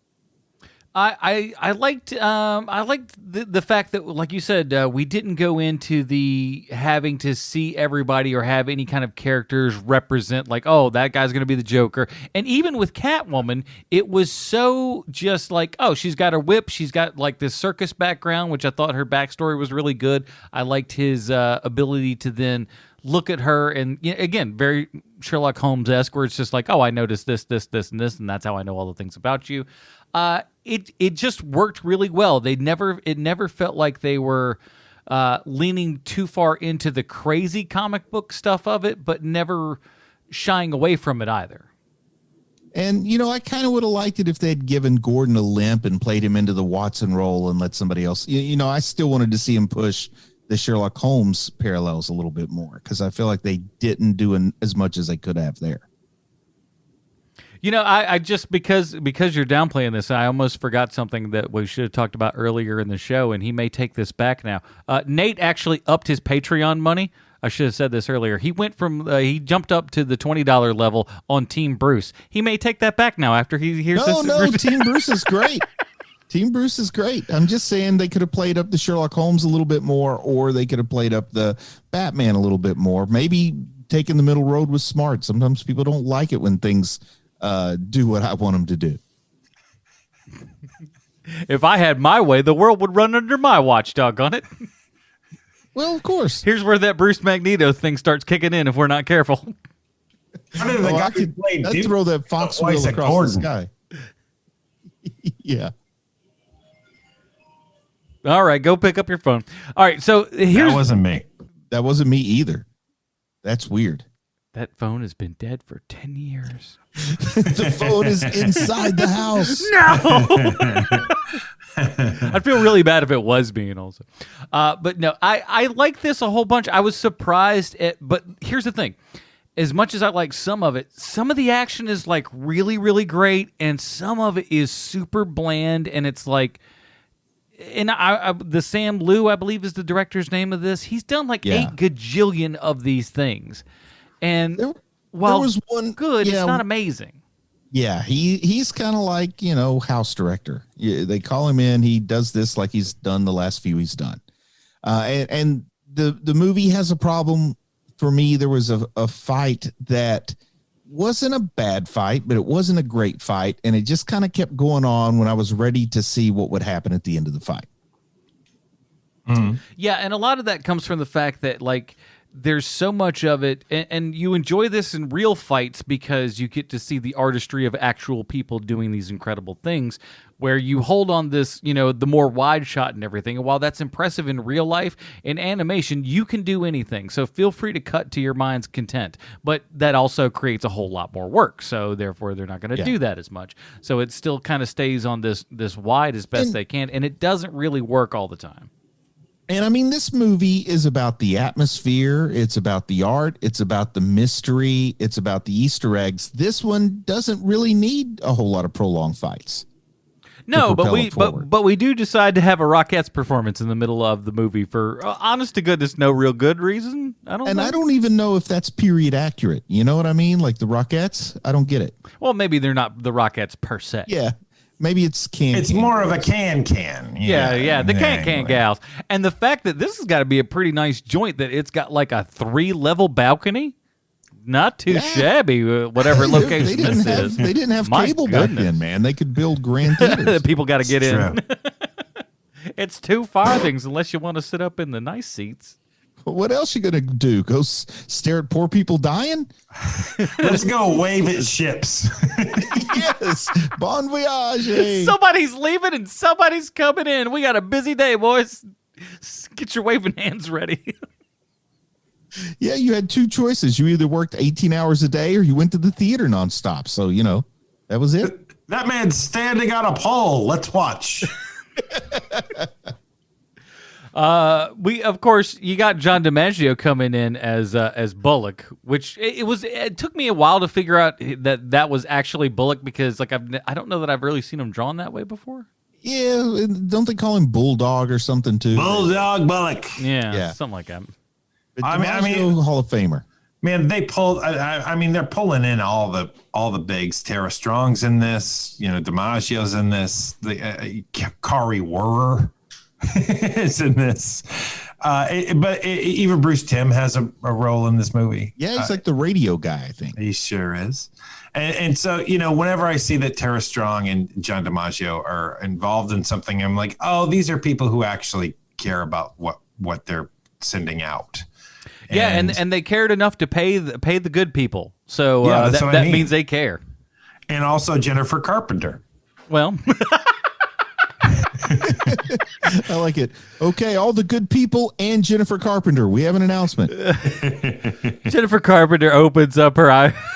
Speaker 1: I liked the fact that, like you said, we didn't go into the having to see everybody or have any kind of characters represent like, oh, that guy's going to be the Joker. And even with Catwoman, it was so just like, oh, she's got her whip, she's got like this circus background, which I thought her backstory was really good. I liked his ability to then look at her and, again, very Sherlock Holmes-esque, where it's just like, oh, I noticed this, this, this, and this, and that's how I know all the things about you. It just worked really well. It never felt like they were leaning too far into the crazy comic book stuff of it, but never shying away from it either.
Speaker 3: And, I kind of would have liked it if they'd given Gordon a limp and played him into the Watson role and let somebody else. I still wanted to see him push the Sherlock Holmes parallels a little bit more, because I feel like they didn't do as much as they could have there.
Speaker 1: I just because you're downplaying this, I almost forgot something that we should have talked about earlier in the show, and he may take this back now. Nate actually upped his Patreon money. I should have said this earlier. He went from he jumped up to the $20 level on Team Bruce. He may take that back now after he hears this.
Speaker 3: No, Team Bruce is great. Team Bruce is great. I'm just saying they could have played up the Sherlock Holmes a little bit more, or they could have played up the Batman a little bit more. Maybe taking the middle road was smart. Sometimes people don't like it when things do what I want them to do.
Speaker 1: If I had my way, the world would run under my watch, doggone it.
Speaker 3: Well, of course.
Speaker 1: Here's where that Bruce Magneto thing starts kicking in if we're not careful.
Speaker 3: I'd throw that fox wheel across the sky. Yeah.
Speaker 1: All right, go pick up your phone. All right, so here's...
Speaker 2: That wasn't me.
Speaker 3: That wasn't me either. That's weird.
Speaker 1: That phone has been dead for 10 years.
Speaker 3: The phone is inside the house.
Speaker 1: No! I'd feel really bad if it was being also. But no, I like this a whole bunch. I was surprised but here's the thing. As much as I like some of it, some of the action is like really, really great, and some of it is super bland, and it's like... And the Sam Liu, I believe, is the director's name of this. He's done like 8 gajillion of these things. And while there was one good, it's not amazing.
Speaker 3: Yeah, he's kind of like, house director. They call him in. He does this like he's done the last few he's done. And the movie has a problem for me. There was a fight that wasn't a bad fight, but it wasn't a great fight. And it just kind of kept going on when I was ready to see what would happen at the end of the fight.
Speaker 1: Mm. Yeah, and a lot of that comes from the fact that, like, there's so much of it, and you enjoy this in real fights because you get to see the artistry of actual people doing these incredible things, where you hold on this, the more wide shot and everything. And while that's impressive in real life, in animation, you can do anything. So feel free to cut to your mind's content. But that also creates a whole lot more work. So therefore, they're not going to do that as much. So it still kind of stays on this wide as best they can, and it doesn't really work all the time.
Speaker 3: And I mean, this movie is about the atmosphere. It's about the art. It's about the mystery. It's about the Easter eggs. This one doesn't really need a whole lot of prolonged fights.
Speaker 1: No, but we do decide to have a Rockettes performance in the middle of the movie for honest to goodness, no real good reason. I don't even know if that's period accurate. You know what I mean? Like the Rockettes, I don't get it. Well, maybe they're not the Rockettes per se.
Speaker 3: Yeah. Maybe it's can.
Speaker 2: It's more of a can.
Speaker 1: Yeah, the can gals. And the fact that this has got to be a pretty nice joint, that it's got like a 3-level balcony. Not too shabby, whatever location this is.
Speaker 3: They didn't have cable back then, man. They could build grand theaters.
Speaker 1: People got to get in. It's 2 farthings unless you want to sit up in the nice seats.
Speaker 3: What else you gonna do? Go stare at poor people dying?
Speaker 2: Let's go wave at ships.
Speaker 3: Yes, bon voyage.
Speaker 1: Somebody's leaving and somebody's coming in. We got a busy day, boys. Get your waving hands ready.
Speaker 3: Yeah, you had 2 choices. You either worked 18 hours a day or you went to the theater nonstop. So, that was it.
Speaker 2: That man's standing on a pole. Let's watch.
Speaker 1: Of course, you got John DiMaggio coming in as Bullock, which it took me a while to figure out that was actually Bullock, because like I don't know that I've really seen him drawn that way before.
Speaker 3: Yeah, don't they call him Bulldog or something too?
Speaker 2: Bulldog Bullock.
Speaker 1: Yeah, something like that.
Speaker 3: But I mean, Hall of Famer.
Speaker 2: Man, they pulled. I mean, they're pulling in all the bigs. Tara Strong's in this. DiMaggio's in this. The Kari Wuhrer is in this. But even Bruce Timm has a role in this movie.
Speaker 3: Yeah, he's like the radio guy, I think.
Speaker 2: He sure is. And so, whenever I see that Tara Strong and John DiMaggio are involved in something, I'm like, oh, these are people who actually care about what they're sending out.
Speaker 1: Yeah, and they cared enough to pay the good people. So that means they care.
Speaker 2: And also Jennifer Carpenter.
Speaker 1: Well,
Speaker 3: I like it. Okay, all the good people and Jennifer Carpenter. We have an announcement.
Speaker 1: Jennifer Carpenter opens up her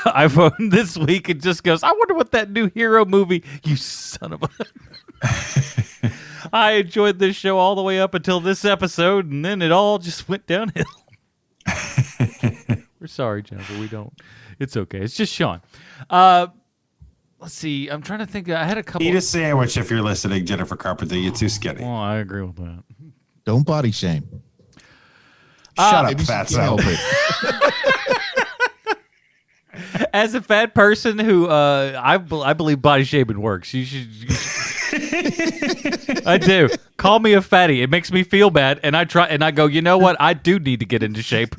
Speaker 1: iPhone this week and just goes, I wonder what that new hero movie, you son of a... I enjoyed this show all the way up until this episode, and then it all just went downhill. We're sorry, Jennifer. We don't. It's okay. It's just Sean. Let's see. I'm trying to think. I had a couple.
Speaker 2: Eat a sandwich if you're listening, Jennifer Carpenter. You're too skinny.
Speaker 1: Oh, I agree with that.
Speaker 3: Don't body shame.
Speaker 2: Shut up, fatso.
Speaker 1: As a fat person who I believe body shaming works. You should I do. Call me a fatty. It makes me feel bad, and I try and I go, you know what? I do need to get into shape.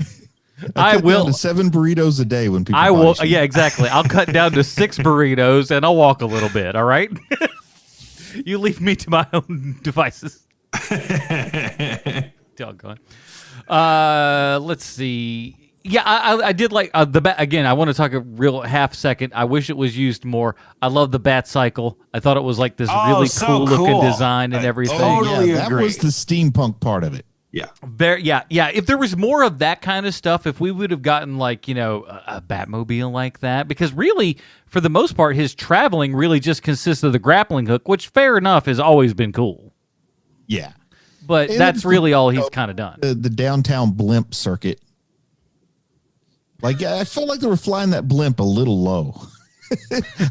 Speaker 1: I will.
Speaker 3: Down to 7 burritos a day when people.
Speaker 1: I will. Yeah, exactly. I'll cut down to 6 burritos and I'll walk a little bit. All right. You leave me to my own devices. Doggone. Let's see. Yeah, I did like the bat. Again, I want to talk a real half second. I wish it was used more. I love the bat cycle. I thought it was like this really cool looking design and everything.
Speaker 2: Totally
Speaker 3: that
Speaker 2: agree.
Speaker 3: was the steampunk part of it.
Speaker 2: Yeah.
Speaker 1: Yeah. If there was more of that kind of stuff, if we would have gotten like, a Batmobile like that, because really, for the most part, his traveling really just consists of the grappling hook, which fair enough has always been cool.
Speaker 3: Yeah.
Speaker 1: But
Speaker 3: And
Speaker 1: that's really all he's kind of done.
Speaker 3: The downtown blimp circuit. Like, I felt like they were flying that blimp a little low.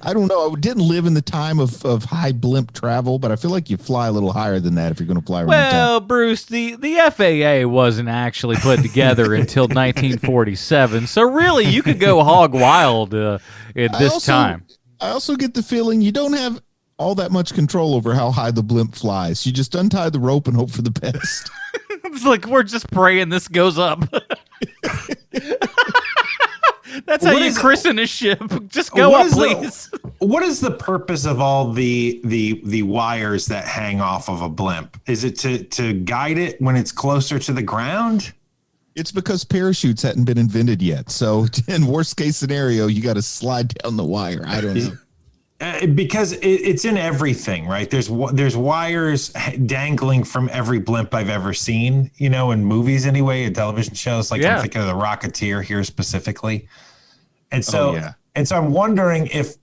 Speaker 3: I don't know. I didn't live in the time of high blimp travel, but I feel like you fly a little higher than that if you're going to fly around
Speaker 1: Well,
Speaker 3: town.
Speaker 1: Bruce, the FAA wasn't actually put together until 1947, so really you could go hog wild at this time.
Speaker 3: I also get the feeling you don't have all that much control over how high the blimp flies. You just untie the rope and hope for the best.
Speaker 1: It's like we're just praying this goes up. That's how you christen a ship. Just go up, please.
Speaker 2: What is the purpose of all the wires that hang off of a blimp? Is it to guide it when it's closer to the ground?
Speaker 3: It's because parachutes hadn't been invented yet. So in worst case scenario, you got to slide down the wire. I don't know.
Speaker 2: Because it's in everything, right? There's wires dangling from every blimp I've ever seen, in movies anyway, in television shows. Like I'm thinking of The Rocketeer here specifically. And so, and so I'm wondering if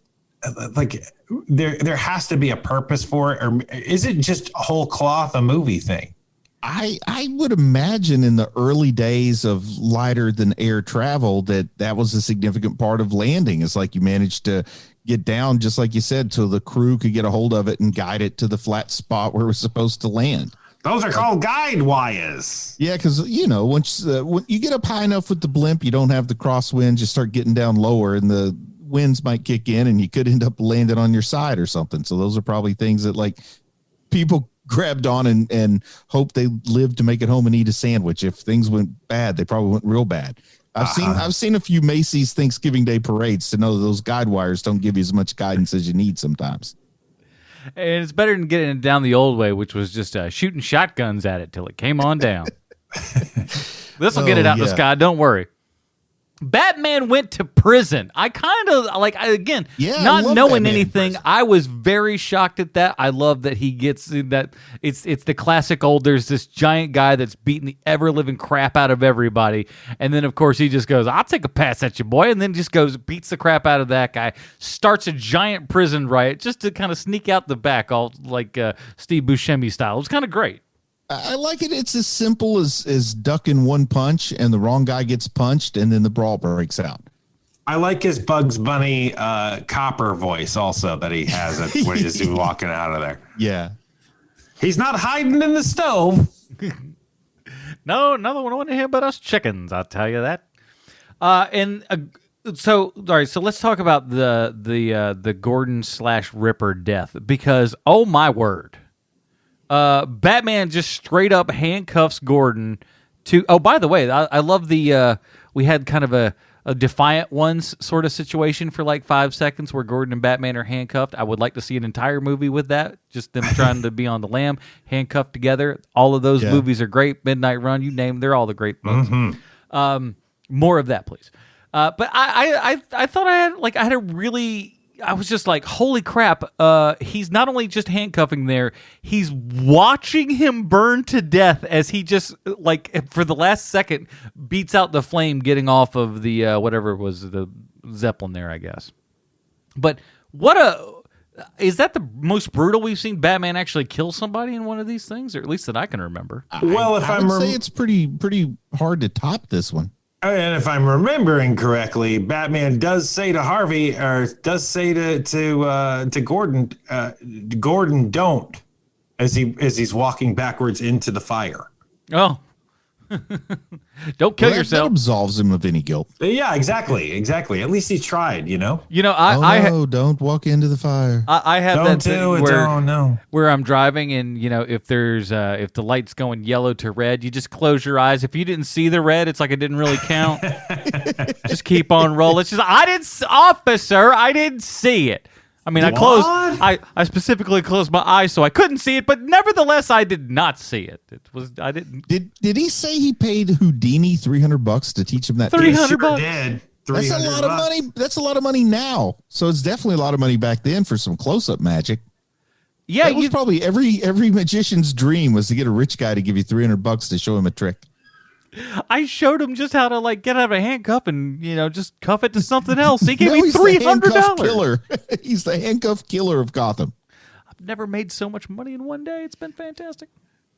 Speaker 2: like there has to be a purpose for it, or is it just whole cloth a movie thing?
Speaker 3: I would imagine in the early days of lighter than air travel that was a significant part of landing. It's like you managed to get down, just like you said, so the crew could get a hold of it and guide it to the flat spot where it was supposed to land.
Speaker 2: Those are called guide wires.
Speaker 3: Yeah, because, once when you get up high enough with the blimp, you don't have the crosswinds. You start getting down lower and the winds might kick in and you could end up landing on your side or something. So those are probably things that like people grabbed on and hope they lived to make it home and eat a sandwich. If things went bad, they probably went real bad. I've seen a few Macy's Thanksgiving Day parades to know that those guide wires don't give you as much guidance as you need sometimes.
Speaker 1: And it's better than getting it down the old way, which was just shooting shotguns at it till it came on down. This will get it out in the sky. Don't worry. Batman went to prison. I kind of not knowing anything. I was very shocked at that. I love that he gets that. It's the classic old. There's this giant guy that's beating the ever living crap out of everybody, and then of course he just goes, "I'll take a pass at you, boy," and then just goes beats the crap out of that guy. Starts a giant prison riot just to kind of sneak out the back, all like Steve Buscemi style. It was kind of great.
Speaker 3: I like it. It's as simple as ducking one punch and the wrong guy gets punched and then the brawl breaks out.
Speaker 2: I like his Bugs Bunny copper voice also that he has when he's walking out of there.
Speaker 3: Yeah.
Speaker 2: He's not hiding in the stove.
Speaker 1: No, another one I want to hear about us chickens, I'll tell you that. So all right, so let's talk about the Gordon / Ripper death, because oh my word, Batman just straight up handcuffs Gordon to. Oh, by the way, I love the we had kind of a Defiant Ones sort of situation for like 5 seconds where Gordon and Batman are handcuffed. I would like to see an entire movie with that, just them trying to be on the lam, handcuffed together. All of those movies are great. Midnight Run, you name, they're all the great ones. More of that, please. But I thought I was just like, holy crap, he's not only just handcuffing there, he's watching him burn to death as he just, like, for the last second, beats out the flame getting off of the, whatever it was, the Zeppelin there, I guess. But is that the most brutal we've seen Batman actually kill somebody in one of these things, or at least that I can remember?
Speaker 2: Well,
Speaker 3: I would say it's pretty hard to top this one.
Speaker 2: And if I'm remembering correctly, Batman does say to Harvey, or does say to Gordon, Gordon, don't, as he's walking backwards into the fire.
Speaker 1: Oh, don't kill yourself.
Speaker 3: That absolves him of any guilt.
Speaker 2: Yeah, exactly. At least he tried.
Speaker 3: Don't walk into the fire.
Speaker 1: I have
Speaker 2: don't
Speaker 1: that
Speaker 2: do
Speaker 1: thing
Speaker 2: it.
Speaker 1: where I'm driving and if there's if the light's going yellow to red, you just close your eyes. If you didn't see the red, it's like it didn't really count. Just keep on rolling. It's just officer, I didn't see it. I mean, I specifically closed my eyes so I couldn't see it, but nevertheless, I did not see it. I didn't.
Speaker 3: Did he say he paid Houdini $300 to teach him that?
Speaker 1: $300.
Speaker 2: Did.
Speaker 3: That's a lot of money. That's a lot of money now. So it's definitely a lot of money back then for some close-up magic. Yeah, it was probably every magician's dream was to get a rich guy to give you $300 to show him a trick.
Speaker 1: I showed him just how to like get out of a handcuff and just cuff it to something else. He gave me $300.
Speaker 3: He's the handcuff killer of Gotham.
Speaker 1: I've never made so much money in one day. It's been fantastic.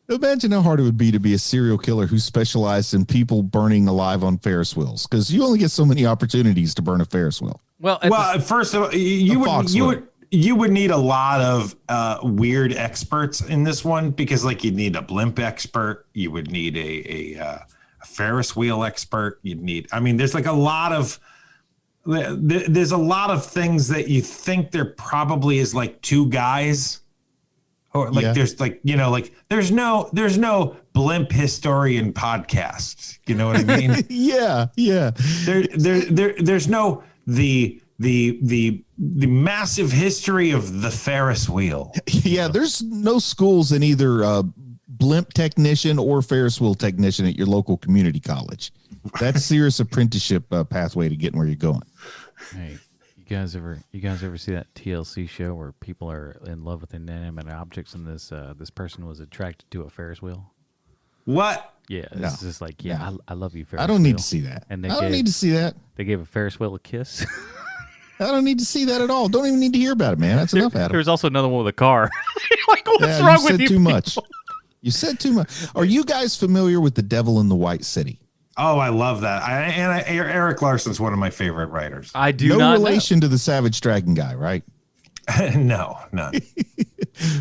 Speaker 3: Imagine how hard it would be to be a serial killer who specialized in people burning alive on Ferris wheels, because you only get so many opportunities to burn a Ferris wheel.
Speaker 2: Well, first of all, you would need a lot of weird experts in this one, because like you'd need a blimp expert, you would need a Ferris wheel expert, there's like there's a lot of things that you think there probably is like two guys, or like there's like there's no blimp historian podcast, you know what I mean?
Speaker 3: yeah
Speaker 2: there's no the massive history of the Ferris wheel.
Speaker 3: Yeah, there's no schools in either blimp technician or Ferris wheel technician at your local community college. That's serious apprenticeship pathway to getting where you're going.
Speaker 1: Hey, you guys ever see that TLC show where people are in love with inanimate objects and this person was attracted to a Ferris wheel?
Speaker 2: What?
Speaker 1: Yeah, it's just like, I love you, Ferris wheel.
Speaker 3: I don't need to see that.
Speaker 1: And
Speaker 3: I don't need to see that.
Speaker 1: They gave a Ferris wheel a kiss.
Speaker 3: I don't need to see that at all. Don't even need to hear about it, man. That's enough, Adam.
Speaker 1: There's also another one with a car. Like, what's wrong with you?
Speaker 3: Too much. You said too much. Are you guys familiar with The Devil in the White City?
Speaker 2: Oh, I love that. Eric Larson's one of my favorite writers.
Speaker 1: I do
Speaker 3: no
Speaker 1: not
Speaker 3: relation to the Savage Dragon guy, right?
Speaker 2: No, none.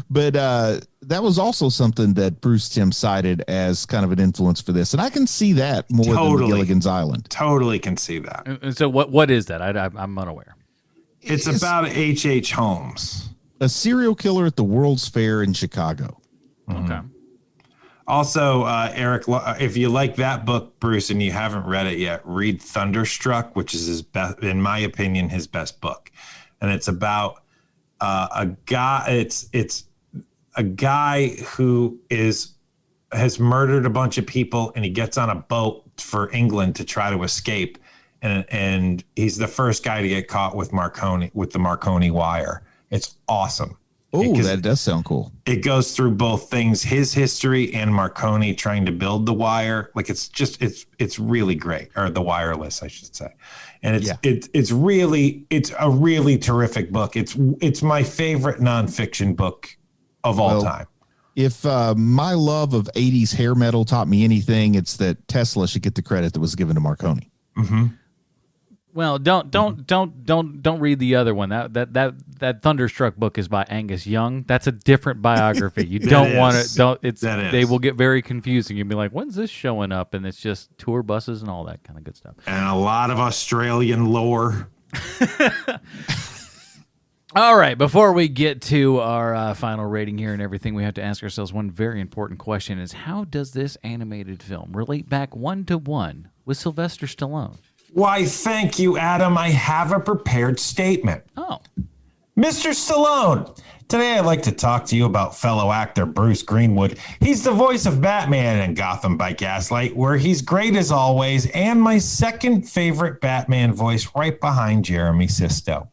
Speaker 3: But that was also something that Bruce Timm cited as kind of an influence for this, and I can see that more than Gilligan's Island.
Speaker 2: Totally can see that.
Speaker 1: And so what is that? I'm unaware.
Speaker 2: It's about H.H. Holmes,
Speaker 3: a serial killer at the World's Fair in Chicago.
Speaker 1: Okay.
Speaker 2: Also, Eric, if you like that book, Bruce, and you haven't read it yet, read Thunderstruck, which is his best, in my opinion, his best book. And it's about a guy. It's a guy who has murdered a bunch of people, and he gets on a boat for England to try to escape. And he's the first guy to get caught with the Marconi wire. It's awesome.
Speaker 3: Oh, that does sound cool.
Speaker 2: It goes through both things, his history and Marconi trying to build the wire. Like it's really great, or the wireless, I should say. And it's a really terrific book. It's my favorite nonfiction book of all time.
Speaker 3: If my love of 80s hair metal taught me anything, it's that Tesla should get the credit that was given to Marconi.
Speaker 2: Mm-hmm.
Speaker 1: Well, don't read the other one. That Thunderstruck book is by Angus Young. That's a different biography. You don't want it. They will get very confusing. You'll be like, when's this showing up? And it's just tour buses and all that kind of good stuff.
Speaker 2: And a lot of Australian lore.
Speaker 1: All right, before we get to our final rating here and everything, we have to ask ourselves one very important question: is how does this animated film relate back 1-to-1 with Sylvester Stallone?
Speaker 2: Why, thank you, Adam. I have a prepared statement.
Speaker 1: Oh.
Speaker 2: Mr. Stallone, today I'd like to talk to you about fellow actor Bruce Greenwood. He's the voice of Batman in Gotham by Gaslight, where he's great as always, and my second favorite Batman voice right behind Jeremy Sisto.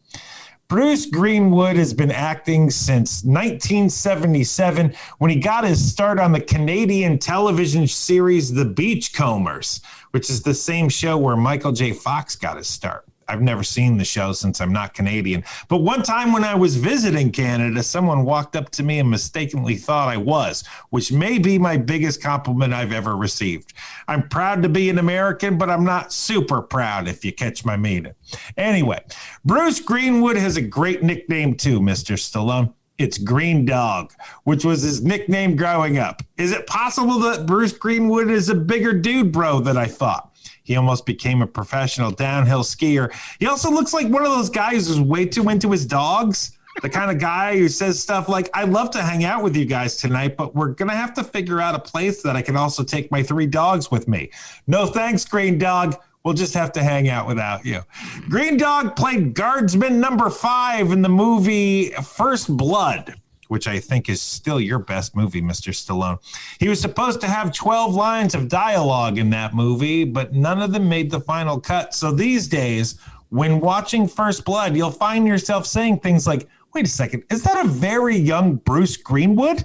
Speaker 2: Bruce Greenwood has been acting since 1977 when he got his start on the Canadian television series The Beachcombers, which is the same show where Michael J. Fox got his start. I've never seen the show since I'm not Canadian. But one time when I was visiting Canada, someone walked up to me and mistakenly thought I was, which may be my biggest compliment I've ever received. I'm proud to be an American, but I'm not super proud, if you catch my meaning. Anyway, Bruce Greenwood has a great nickname too, Mr. Stallone. It's Green Dog, which was his nickname growing up. Is it possible that Bruce Greenwood is a bigger dude, bro, than I thought? He almost became a professional downhill skier. He also looks like one of those guys who's way too into his dogs. The kind of guy who says stuff like, I'd love to hang out with you guys tonight, but we're going to have to figure out a place that I can also take my 3 dogs with me. No thanks, Green Dog. We'll just have to hang out without you. Green Dog played guardsman number 5 in the movie First Blood, which I think is still your best movie, Mr. Stallone. He was supposed to have 12 lines of dialogue in that movie, but none of them made the final cut. So these days, when watching First Blood, you'll find yourself saying things like, wait a second, is that a very young Bruce Greenwood?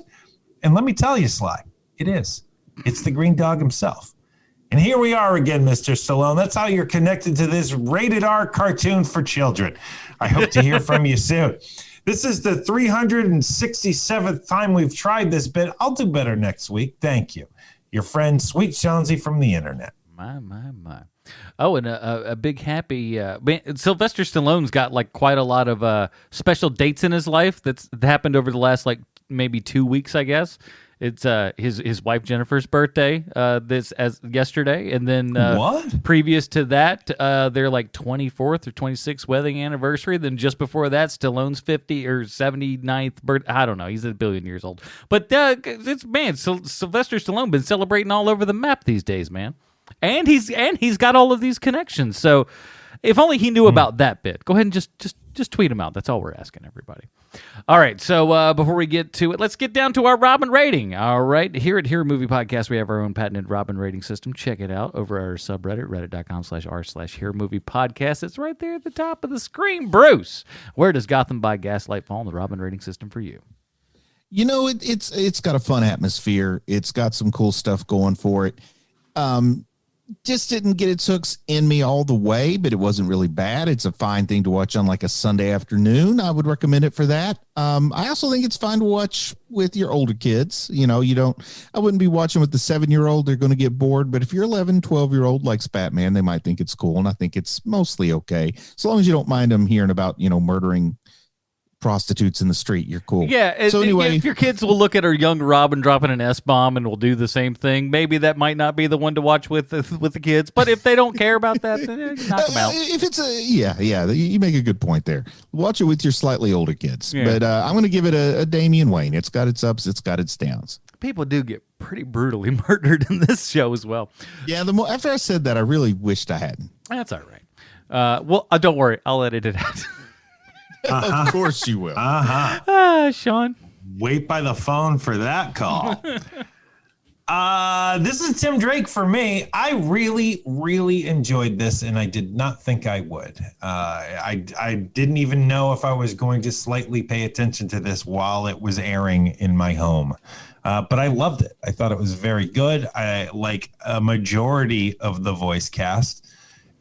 Speaker 2: And let me tell you, Sly, it is. It's the Green Dog himself. And here we are again, Mr. Stallone. That's how you're connected to this rated R cartoon for children. I hope to hear from you soon. This is the 367th time we've tried this bit. I'll do better next week. Thank you. Your friend, Sweet Shonzi from the internet.
Speaker 1: My. Oh, and a big happy... Sylvester Stallone's got like quite a lot of special dates in his life that happened over the last like maybe 2 weeks, I guess. It's his wife Jennifer's birthday yesterday, and then
Speaker 2: what?
Speaker 1: Previous to that, their like 24th or 26th wedding anniversary. Then just before that, Stallone's 50 or 79th birthday. I don't know. He's a billion years old. But Sylvester Stallone been celebrating all over the map these days, man. And he's got all of these connections. So if only he knew about that bit. Go ahead and just tweet him out. That's all we're asking everybody. All right, so before we get to it, let's get down to our Robin rating. All right, here at Hero Movie Podcast, we have our own patented Robin rating system. Check it out over our subreddit, reddit.com/r/Hero Movie Podcast. It's right there at the top of the screen. Bruce, where does Gotham by Gaslight fall in the Robin rating system for you?
Speaker 3: You know, it's got a fun atmosphere. It's got some cool stuff going for it. Just didn't get its hooks in me all the way, but it wasn't really bad. It's a fine thing to watch on like a Sunday afternoon. I would recommend it for that. I also think it's fine to watch with your older kids. You know, I wouldn't be watching with the 7-year-old. They're going to get bored. But if your 11, 12-year-old likes Batman, they might think it's cool. And I think it's mostly okay. As long as you don't mind them hearing about, murdering prostitutes in the street, you're cool.
Speaker 1: Yeah.
Speaker 3: So anyway,
Speaker 1: if your kids will look at our young Robin dropping an S-bomb and will do the same thing, maybe that might not be the one to watch with the kids. But if they don't care about that, then knock them out.
Speaker 3: If it's you make a good point there. Watch it with your slightly older kids. Yeah. But I'm going to give it a Damian Wayne. It's got its ups, it's got its downs.
Speaker 1: People do get pretty brutally murdered in this show as well.
Speaker 3: Yeah. After I said that, I really wished I hadn't.
Speaker 1: That's all right. Well, don't worry, I'll edit it out.
Speaker 3: Of course you will.
Speaker 1: Sean.
Speaker 2: Wait by the phone for that call. This is Tim Drake for me. I really, really enjoyed this, and I did not think I would. I didn't even know if I was going to slightly pay attention to this while it was airing in my home. But I loved it. I thought it was very good. I like a majority of the voice cast.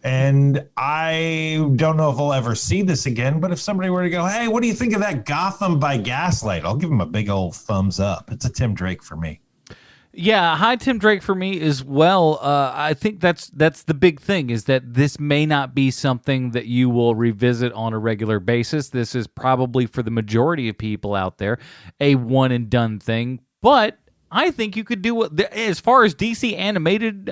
Speaker 2: And I don't know if I'll ever see this again, but if somebody were to go, hey, what do you think of that Gotham by Gaslight? I'll give him a big old thumbs up. It's a Tim Drake for me.
Speaker 1: Yeah, hi Tim Drake for me as well. I think that's the big thing, is that this may not be something that you will revisit on a regular basis. This is probably, for the majority of people out there, a one and done thing. But I think you could do, as far as DC animated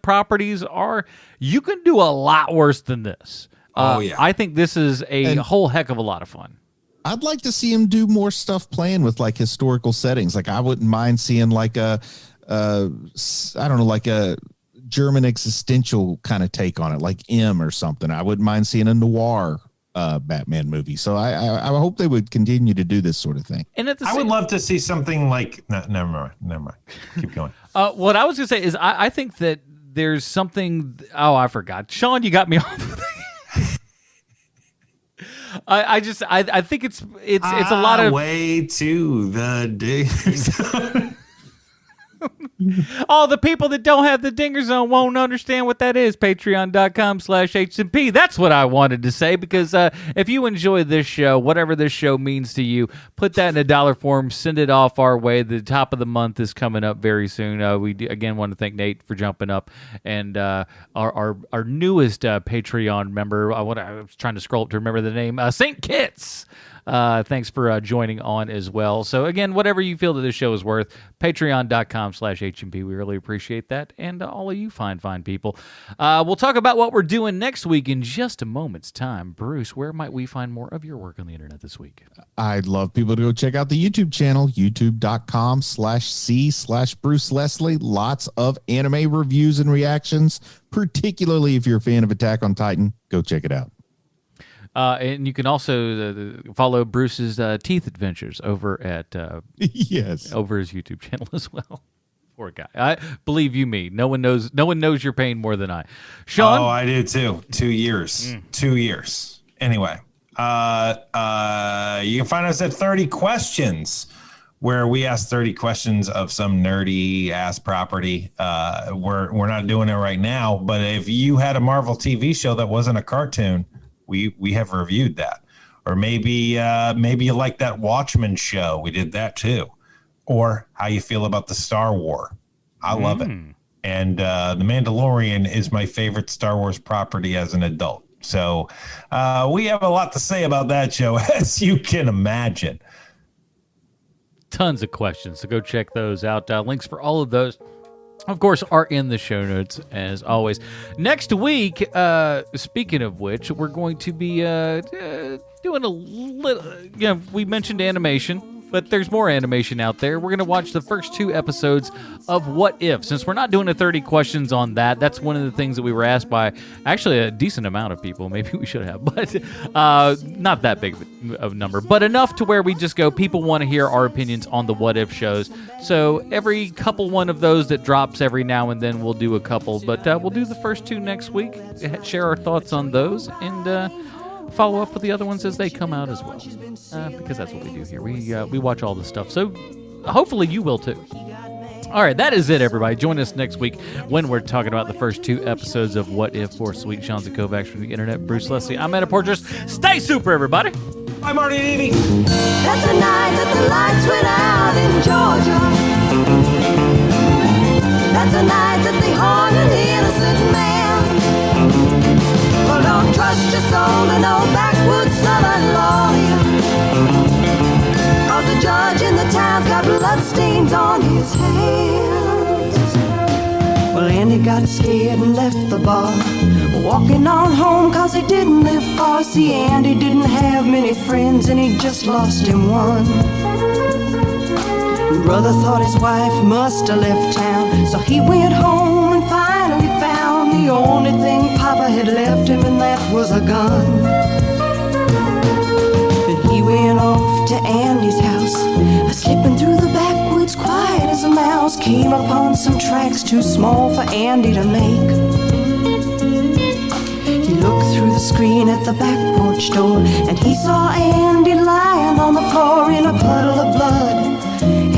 Speaker 1: properties are, you can do a lot worse than this. I think this is a whole heck of a lot of fun.
Speaker 3: I'd like to see him do more stuff playing with like historical settings. Like I wouldn't mind seeing like I don't know, like a German existential kind of take on it, like M or something. I wouldn't mind seeing a noir Batman movie. So I hope they would continue to do this sort of thing.
Speaker 1: And
Speaker 2: I would love to see something like, never mind. Keep going.
Speaker 1: What I was going to say is I think that there's something, I forgot. Sean, you got me off. I think it's a lot of
Speaker 2: way to the day.
Speaker 1: All the people that don't have the Dinger Zone won't understand what that is. Patreon.com/HMP. That's what I wanted to say, because if you enjoy this show, whatever this show means to you, put that in a dollar form, send it off our way. The top of the month is coming up very soon. We again want to thank Nate for jumping up, and our newest Patreon member. I was trying to scroll up to remember the name. St. Kitts. Thanks for joining on as well. So again, whatever you feel that this show is worth, patreon.com/HMP. We really appreciate that. And all of you fine people. We'll talk about what we're doing next week in just a moment's time. Bruce, where might we find more of your work on the internet this week?
Speaker 3: I'd love people to go check out the YouTube channel, youtube.com/C/Bruce Leslie. Lots of anime reviews and reactions, particularly if you're a fan of Attack on Titan. Go check it out.
Speaker 1: And you can also follow Bruce's teeth adventures over at over his YouTube channel as well. Poor guy. I believe you me. No one knows your pain more than I. Sean?
Speaker 2: Oh, I do too. 2 years. 2 years. Anyway, you can find us at 30 Questions, where we ask 30 questions of some nerdy ass property. We're not doing it right now, but if you had a Marvel TV show that wasn't a cartoon, we have reviewed that. Or maybe you like that Watchmen show. We did that too. Or how you feel about the Star Wars. I love it. And The Mandalorian is my favorite Star Wars property as an adult. So we have a lot to say about that show, as you can imagine.
Speaker 1: Tons of questions, so go check those out. Links for all of those, of course, are in the show notes, as always. Next week, speaking of which, we're going to be doing a little, we mentioned animation, but there's more animation out there. We're going to watch the first 2 episodes of What If. Since we're not doing a 30 questions on that, that's one of the things that we were asked by actually a decent amount of people. Maybe we should have, but not that big of a number, but enough to where we just go, people want to hear our opinions on the What If shows. So every couple one of those that drops every now and then, we'll do a couple, but we'll do the first 2 next week, share our thoughts on those, and follow up with the other ones as they come out as well, because that's what we do here. We watch all the stuff, so hopefully you will too. All right, that is it, everybody. Join us next week when we're talking about the first 2 episodes of What If. For Sweet Sean Kovacs from the internet, Bruce Leslie, I'm Anna Portress. Stay super, everybody.
Speaker 2: I'm Marty Needy.
Speaker 9: That's the night that the lights went out in Georgia. That's the night that they hung an innocent man. Well, don't trust your soul to no backwoods southern lawyer, 'cause the judge in the town's got bloodstains on his hands. Well, Andy got scared and left the bar, walking on home 'cause he didn't live far. See, Andy didn't have many friends and he just lost him one. Brother thought his wife must have left town, so he went home and finally found the only thing Papa had left him, and that was a gun. Then he went off to Andy's house, slipping through the backwoods quiet as a mouse. Came upon some tracks too small for Andy to make. He looked through the screen at the back porch door, and he saw Andy lying on the floor in a puddle of blood,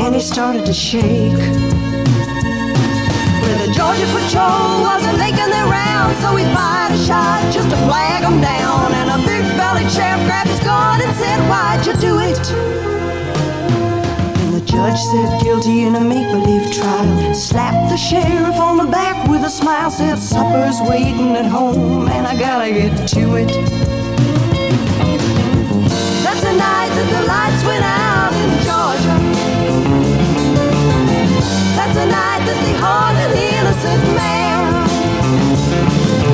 Speaker 9: and he started to shake. Well, the Georgia patrol wasn't making their rounds, so he fired a shot just to flag them down. And a big-bellied sheriff grabbed his gun and said, "Why'd you do it?" And the judge judge said guilty in a make-believe trial. Slapped the sheriff on the back with a smile. Said supper's waiting at home and I gotta get to it. That's the night that the lights went out in Georgia. That's the night that they hung an innocent man.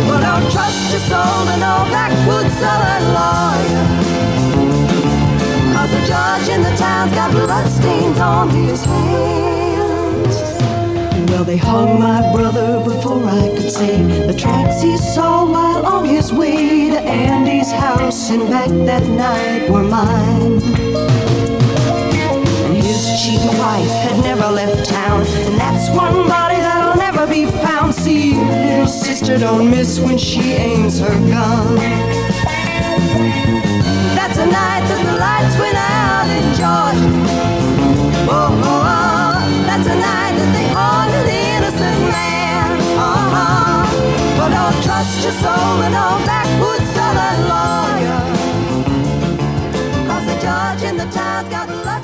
Speaker 9: Well, don't trust your soul to no backwoods southern lawyer, 'cause the judge in the town's got bloodstains on his hands. Well, they hung my brother before I could say the tracks he saw while on his way to Andy's house and back that night were mine. And his cheating wife had never left town, and that's one body that'll never be found. See, little sister don't miss when she aims her gun. That's the night that the lights went out in Georgia. Oh, oh, oh. That's the night that they hung an innocent man. Uh-huh. Well, don't trust your soul to no backwoods southern lawyer, 'cause the judge in the town's got love.